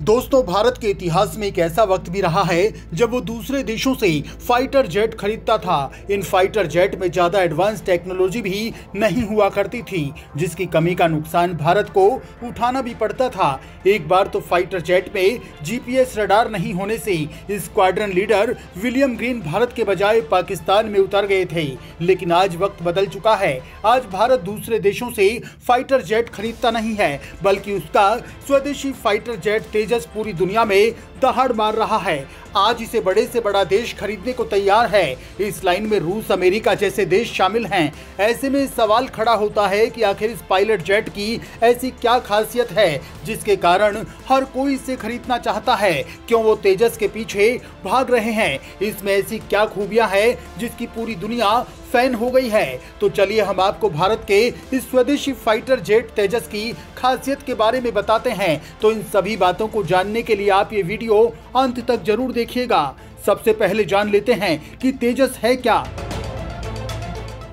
दोस्तों, भारत के इतिहास में एक ऐसा वक्त भी रहा है जब वो दूसरे देशों से फाइटर जेट खरीदता था। इन फाइटर जेट में ज्यादा एडवांस टेक्नोलॉजी भी नहीं हुआ करती थी, जिसकी कमी का नुकसान भारत को उठाना भी पड़ता था। एक बार तो फाइटर जेट में जीपीएस रडार नहीं होने से squadron leader William green Bharat के बजाय पाकिस्तान में उतर गए थे। लेकिन आज वक्त बदल चुका है। आज भारत दूसरे देशों से फाइटर जेट खरीदता नहीं है, बल्कि उसका स्वदेशी फाइटर जेट तेजस पूरी दुनिया में दहाड़ मार रहा है। आज इसे बड़े से बड़ा देश खरीदने को तैयार है। इस लाइन में रूस, अमेरिका जैसे देश शामिल हैं। ऐसे में सवाल खड़ा होता है कि आखिर इस पायलट जेट की ऐसी क्या खासियत है जिसके कारण हर कोई इसे खरीदना चाहता है। क्यों वो तेजस के पीछे भाग रहे हैं? इसमें ऐसी क्या खूबियां हैं जिसकी पूरी दुनिया फैन हो गई है? तो चलिए हम आपको भारत के इस स्वदेशी फाइटर जेट तेजस की खासियत के बारे में बताते हैं। तो इन सभी बातों को जानने के लिए आप ये वीडियो अंत तक जरूर देखिएगा। सबसे पहले जान लेते हैं कि तेजस है क्या।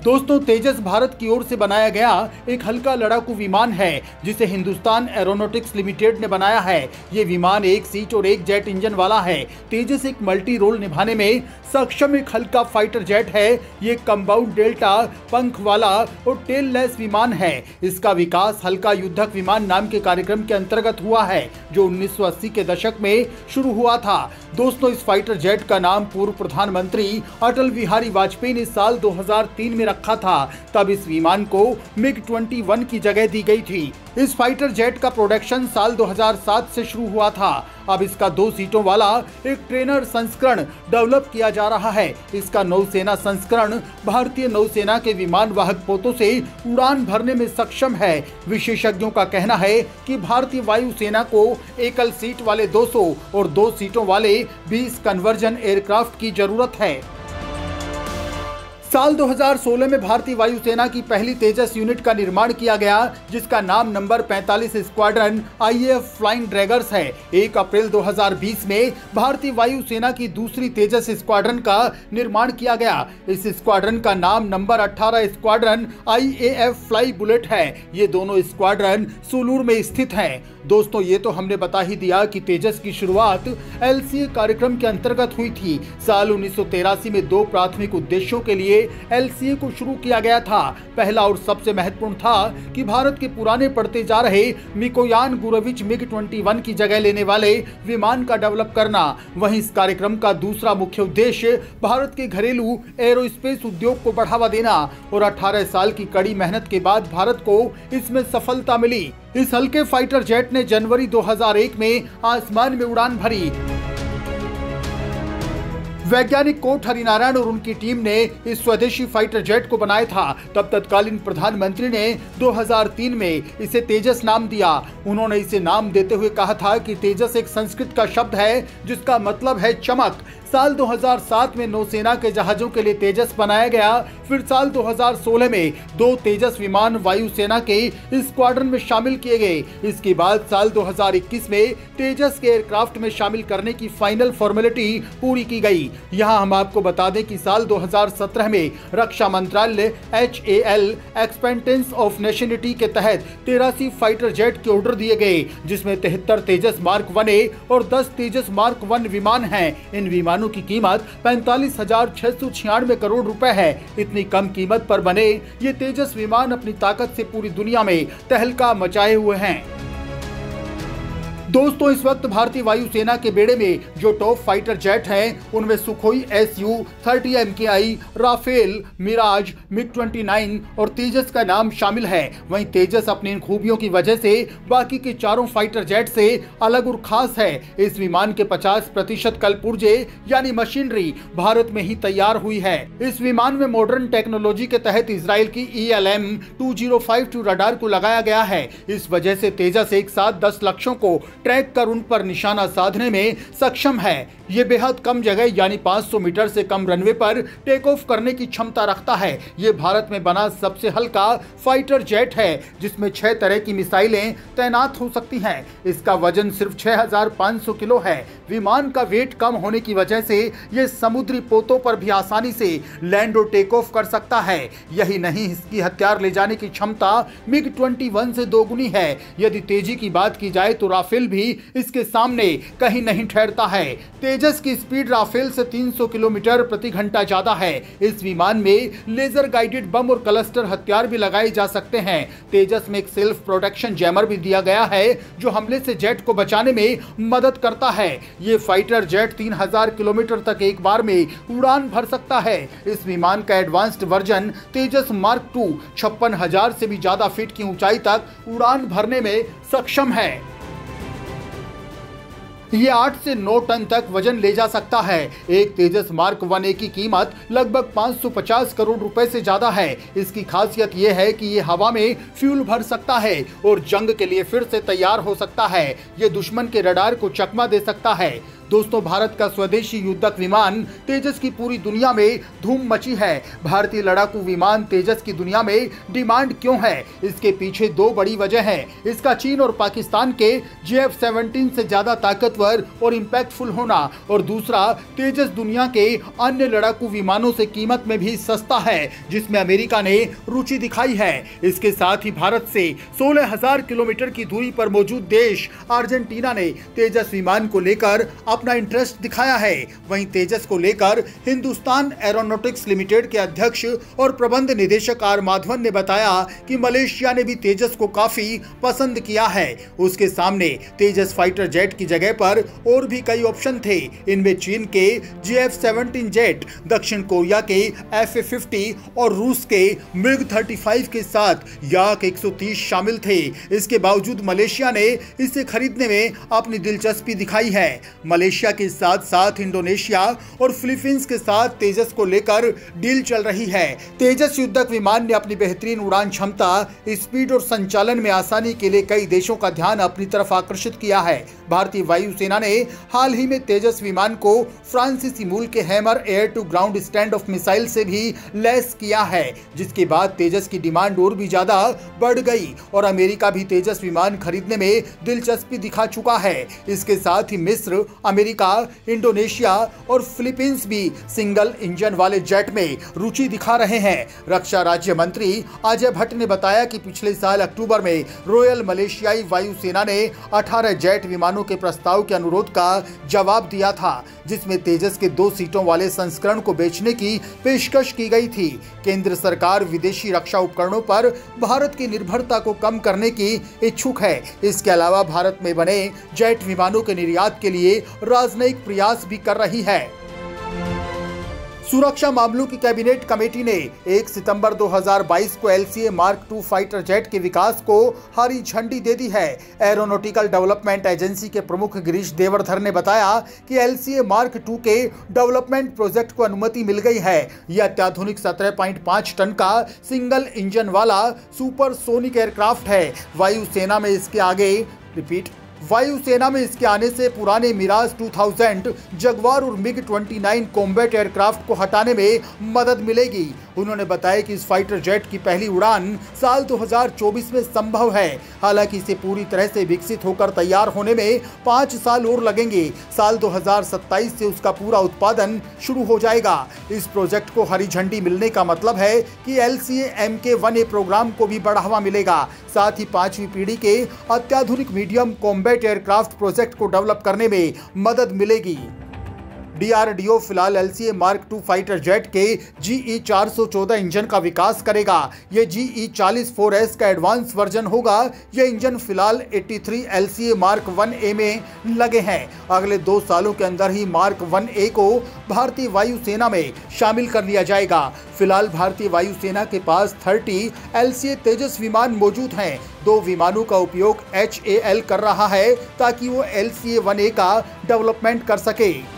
दोस्तों, तेजस भारत की ओर से बनाया गया एक हल्का लड़ाकू विमान है जिसे हिंदुस्तान एरोनॉटिक्स लिमिटेड ने बनाया है। ये विमान एक सीट और एक जेट इंजन वाला है। तेजस एक मल्टी रोल निभाने में सक्षम एक हल्का फाइटर जेट है। ये कंपाउंड डेल्टा पंख वाला और टेल लेस विमान है। इसका विकास हल्का युद्धक विमान नाम के कार्यक्रम के अंतर्गत हुआ है, जो 1980 के दशक में शुरू हुआ था। दोस्तों, इस फाइटर जेट का नाम पूर्व प्रधानमंत्री अटल बिहारी वाजपेयी ने साल 2003 में रखा था। तब इस विमान को MiG-21 की जगह दी गई थी। इस फाइटर जेट का प्रोडक्शन साल 2007 से शुरू हुआ था। अब इसका 2 सीटों वाला एक ट्रेनर संस्करण डेवलप किया जा रहा है। इसका नौसेना संस्करण भारतीय नौसेना के विमान वाहक पोतों से उड़ान भरने में सक्षम है। विशेषज्ञों का कहना है कि भारतीय वायुसेना को एकल सीट वाले 200 और 2 सीटों वाले 20 कन्वर्जन एयरक्राफ्ट की जरूरत है। साल 2016 में भारतीय वायुसेना की पहली तेजस यूनिट का निर्माण किया गया, जिसका नाम number 45 squadron IAF flying draggers है। 1 अप्रैल 2020 में भारतीय वायुसेना की दूसरी तेजस स्क्वाड्रन का निर्माण किया गया। इस स्क्वाड्रन का नाम number 18 squadron IAF fly bullet है। ये दोनों स्क्वाड्रन सूलूर में स्थित हैं। दोस्तों, ये तो हमने बता ही दिया कि तेजस की शुरुआत LCA कार्यक्रम के अंतर्गत हुई थी। साल 1983 में 2 प्राथमिक उद्देश्यों के लिए LCA को शुरू किया गया था। पहला और सबसे महत्वपूर्ण था कि भारत के पुराने पड़ते जा रहे मिकोयान गुरोविच MiG-21 की जगह लेने वाले विमान का डेवलप करना। वहीं इस कार्यक्रम का दूसरा मुख्य उद्देश्य भारत के घरेलू एरोस्पेस उद्योग को बढ़ावा देना, और 18 साल की कड़ी मेहनत के बाद भारत को इसमें सफलता मिली। इस हल्के फाइटर जेट ने जनवरी 2001 में आसमान में उड़ान भरी। वैज्ञानिक कोट हरिनारायण और उनकी टीम ने इस स्वदेशी फाइटर जेट को बनाया था। तब तत्कालीन प्रधानमंत्री ने 2003 में इसे तेजस नाम दिया। उन्होंने इसे नाम देते हुए कहा था कि तेजस एक संस्कृत का शब्द है जिसका मतलब है चमक। साल 2007 में नौसेना के जहाजों के लिए तेजस बनाया गया। फिर साल 2016 में 2 तेजस विमान वायुसेना के स्क्वाड्रन में शामिल किए गए। इसके बाद साल 2021 में तेजस के एयरक्राफ्ट में शामिल करने की फाइनल फॉर्मेलिटी पूरी की गई। यहाँ हम आपको बता दें कि साल 2017 में रक्षा मंत्रालय HAL एक्सपेंटेंस ऑफ नेशनिटी के तहत 83 फाइटर जेट के ऑर्डर दिए गए, जिसमें 73 तेजस मार्क 1A और 10 तेजस मार्क 1 विमान हैं। इन विमानों की कीमत 45,696 करोड़ रुपए है। इतनी कम कीमत पर बने ये तेजस विमान अपनी ताकत से पूरी दुनिया में तहलका मचाए हुए हैं। दोस्तों, इस वक्त भारतीय वायुसेना के बेड़े में जो टॉप फाइटर जेट हैं, उनमें Sukhoi Su-30 MKI, Rafale, Miraj, MiG-29 और तेजस का नाम शामिल है। वहीं तेजस अपनी इन खूबियों की वजह से बाकी के चारों फाइटर जेट से अलग और खास है। इस विमान के 50% कलपुर्जे यानी मशीनरी भारत में ही तैयार हुई है। इस विमान में मॉडर्न टेक्नोलॉजी के तहत इजराइल की ELM-2052 रडार को लगाया गया है। इस वजह से तेजस एक साथ 10 लक्ष्यों को ट्रैक कर उन पर निशाना साधने में सक्षम है। ये बेहद कम जगह यानी 500 मीटर से कम रनवे पर टेक ऑफ करने की क्षमता रखता है। ये भारत में बना सबसे हल्का फाइटर जेट है, जिसमें 6 तरह की मिसाइलें तैनात हो सकती हैं। इसका वजन सिर्फ 6500 किलो है। विमान का वेट कम होने की वजह से ये समुद्री पोतों पर भी आसानी से लैंड और टेक ऑफ कर सकता है। यही नहीं, इसकी हथियार ले जाने की क्षमता MiG-21 से दोगुनी है। यदि तेजी की बात की जाए तो राफेल भी इसके सामने कहीं नहीं ठहरता है। तेजस की स्पीड राफेल से 300 किलोमीटर प्रति घंटा ज्यादा है। इस विमान में लेजर गाइडेड बम और क्लस्टर हथियार भी लगाए जा सकते हैं। तेजस में एक सेल्फ प्रोटेक्शन जैमर भी दिया गया है जो हमले से जेट को बचाने में मदद करता है। ये फाइटर जेट 3000 किलोमीटर तक एक बार में उड़ान भर सकता है। इस विमान का एडवांस्ड वर्जन तेजस मार्क 2 56,000 से भी ज्यादा फीट की ऊंचाई तक उड़ान भरने में सक्षम है। ये 8 से 9 टन तक वजन ले जा सकता है। एक तेजस मार्क 1A की कीमत लगभग 550 करोड़ रुपए से ज्यादा है। इसकी खासियत यह है कि ये हवा में फ्यूल भर सकता है और जंग के लिए फिर से तैयार हो सकता है। ये दुश्मन के रडार को चकमा दे सकता है। दोस्तों, भारत का स्वदेशी युद्धक विमान तेजस की पूरी दुनिया में धूम मची है। भारतीय लड़ाकू विमान तेजस की दुनिया में डिमांड क्यों है? इसके पीछे दो बड़ी वजह है। इसका चीन और पाकिस्तान के JF-17 से ज्यादा ताकतवर और इम्पैक्टफुल होना, और दूसरा तेजस दुनिया के अन्य लड़ाकू विमानों से कीमत में भी सस्ता है, जिसमें अमेरिका ने रुचि दिखाई है। इसके साथ ही भारत से 16,000 किलोमीटर की दूरी पर मौजूद देश अर्जेंटीना ने तेजस विमान को लेकर अपना इंटरेस्ट दिखाया है। वहीं तेजस को लेकर हिंदुस्तान एरोनॉटिक्स लिमिटेड के अध्यक्ष और प्रबंध निदेशक आर माधवन ने बताया कि मलेशिया ने भी तेजस को काफी पसंद किया है। उसके सामने तेजस फाइटर जेट की जगह पर और भी कई ऑप्शन थे। इनमें चीन के JF-17 जेट, दक्षिण कोरिया के FA-50 और रूस के MiG-35 के साथ याक 130 शामिल थे। इसके बावजूद मलेशिया ने इसे खरीदने में अपनी दिलचस्पी दिखाई है। मलेशिया के साथ साथ इंडोनेशिया और फिलीपींस के साथ तेजस को लेकर डील चल रही है। तेजस युद्धक विमान ने अपनी बेहतरीन उड़ान क्षमता, स्पीड और संचालन में आसानी के लिए कई देशों का ध्यान अपनी तरफ आकर्षित किया है। भारतीय वायुसेना ने हाल ही में तेजस विमान को फ्रांसीसी मूल के Hammer air to ground stand off missile से भी लैस किया है, जिसके बाद तेजस की डिमांड और भी ज्यादा बढ़ गई और अमेरिका भी तेजस विमान खरीदने में दिलचस्पी दिखा चुका है। इसके साथ ही मिस्र, अमेरिका, इंडोनेशिया और फिलीपींस भी सिंगल इंजन वाले जेट में रुचि दिखा रहे हैं। रक्षा राज्य मंत्री अजय भट्ट ने बताया कि पिछले साल अक्टूबर में रॉयल मलेशियाई वायुसेना ने 18 जेट विमानों के प्रस्ताव के अनुरोध का जवाब दिया था, जिसमें तेजस के 2 सीटों वाले संस्करण को बेचने की पेशकश की गई थी। केंद्र सरकार विदेशी रक्षा उपकरणों पर भारत की निर्भरता को कम करने की इच्छुक है। इसके अलावा भारत में बने जेट विमानों के निर्यात के लिए राजनयिक प्रयास भी कर रही है। सुरक्षा मामलों की कैबिनेट कमेटी ने 1 सितंबर 2022 को LCA मार्क 2 फाइटर जेट के विकास को हरी झंडी दे दी है। एरोनॉटिकल डेवलपमेंट एजेंसी के प्रमुख गिरीश देवरधर ने बताया कि LCA मार्क 2 के डेवलपमेंट प्रोजेक्ट को अनुमति मिल गई है। यह अत्याधुनिक 17.5 टन का सिंगल इंजन वाला सुपरसोनिक एयरक्राफ्ट है। वायुसेना में इसके आने से पुराने मिराज 2000, जगुआर और MiG-29 कॉम्बैट एयरक्राफ्ट को हटाने में मदद मिलेगी। उन्होंने बताया कि इस फाइटर जेट की पहली उड़ान साल 2024 में संभव है। हालांकि इसे पूरी तरह से विकसित होकर तैयार होने में 5 साल और लगेंगे। साल 2027 से उसका पूरा उत्पादन शुरू हो जाएगा। इस प्रोजेक्ट को हरी झंडी मिलने का मतलब है कि LCA Mk-1A प्रोग्राम को भी बढ़ावा मिलेगा। साथ ही 5वीं पीढ़ी के अत्याधुनिक मीडियम कॉम्बैट एयरक्राफ्ट प्रोजेक्ट को डेवलप करने में मदद मिलेगी। DRDO फिलहाल LCA मार्क 2 फाइटर जेट के GE-414 इंजन का विकास करेगा। ये GE-40-4S का एडवांस वर्जन होगा। ये इंजन फिलहाल 83 LCA मार्क 1A में लगे हैं। अगले 2 सालों के अंदर ही मार्क 1A को भारतीय वायुसेना में शामिल कर लिया जाएगा। फिलहाल भारतीय वायुसेना के पास 30 LCA तेजस विमान मौजूद हैं। 2 विमानों का उपयोग HAL कर रहा है ताकि वो LCA 1A का डेवलपमेंट कर सके।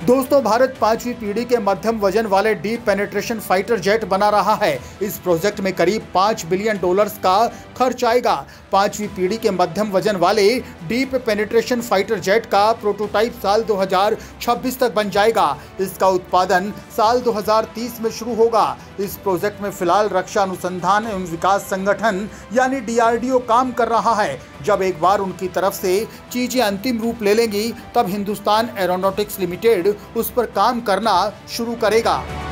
दोस्तों, भारत 5वीं पीढ़ी के मध्यम वजन वाले डीप पेनिट्रेशन फाइटर जेट बना रहा है। इस प्रोजेक्ट में करीब $5 बिलियन का खर्च आएगा। 5वीं पीढ़ी के मध्यम वजन वाले डीप पेनिट्रेशन फाइटर जेट का प्रोटोटाइप साल 2026 तक बन जाएगा। इसका उत्पादन साल 2030 में शुरू होगा। इस प्रोजेक्ट में फिलहाल रक्षा अनुसंधान एवं विकास संगठन यानी DRDO काम कर रहा है। जब एक बार उनकी तरफ से चीजें अंतिम रूप ले लेंगी, तब हिंदुस्तान एरोनॉटिक्स लिमिटेड उस पर काम करना शुरू करेगा।